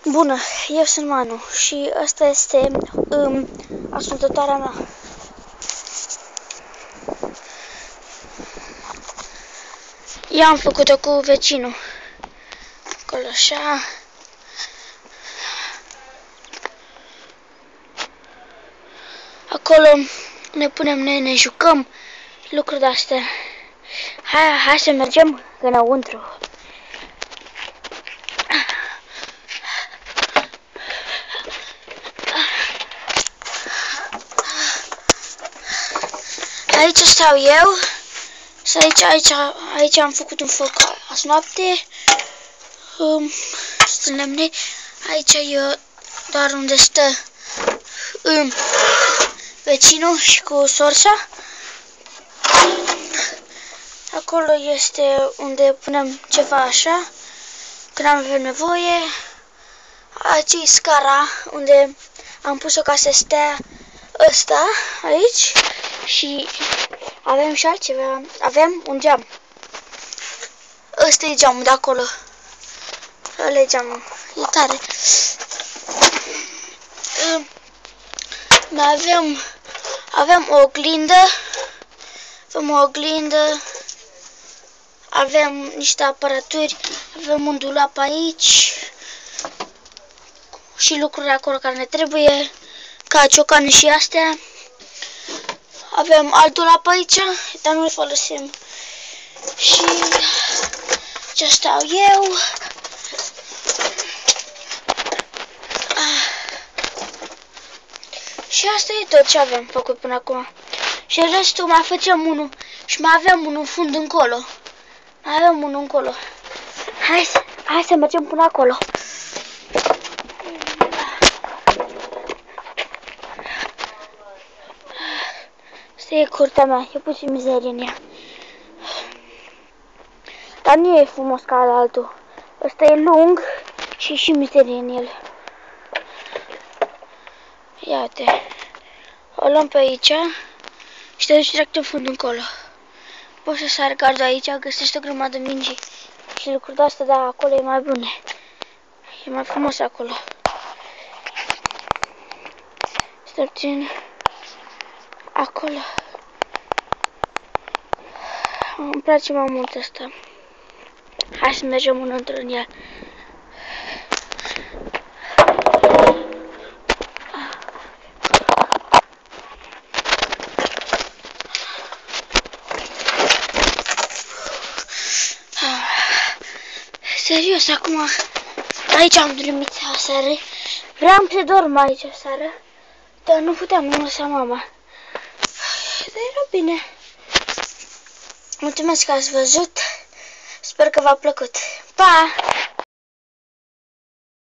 Bună, eu sunt Manu și asta este ascultătoarea mea. Eu am făcut-o cu vecinul. Acolo așa. Acolo ne punem, ne jucăm, lucruri de-astea. Hai să mergem înăuntru. Aici stau eu. Și aici am făcut un foc azi noapte. Sunt lemne. Aici e doar unde stă vecinul și cu sorsa. Acolo este unde punem ceva așa, când avem nevoie. Aici e scara unde am pus-o ca să stea ăsta aici. Și avem și altceva. Avem un geam. Ăsta e geamul de acolo. Ăla e geamul. E tare. Mai avem o oglindă. Avem niște aparaturi. Avem un dulap aici. Și lucruri acolo care ne trebuie. Ca ciocane și astea. Avem alt dulap aici, dar nu-l folosim. Și ce stau eu. Și asta e tot ce avem făcut până acum. Și restul mai facem unul. Și mai avem unul în fund încolo. Hai să mergem până acolo. Asta e curtea mea, e puțin mizerie în ea. Dar nu e frumos ca altul. Ăsta e lung și mizerie în el. Iată. O luăm pe aici și te duci direct în fund încolo. Poți să sari gardul aici, găsești o grămadă mingi și lucruri de-astea, dar acolo e mai bune. E mai frumos acolo. Stai puțin. Acolo. Îmi place mai mult asta. Hai să mergem înăuntru în ea. Serios, acum aici am dormit aseară. Vreau să dorm aici aseară, dar nu puteam, nu lăsa mama. Dar era bine. Mulțumesc că ați văzut. Sper că v-a plăcut. Pa!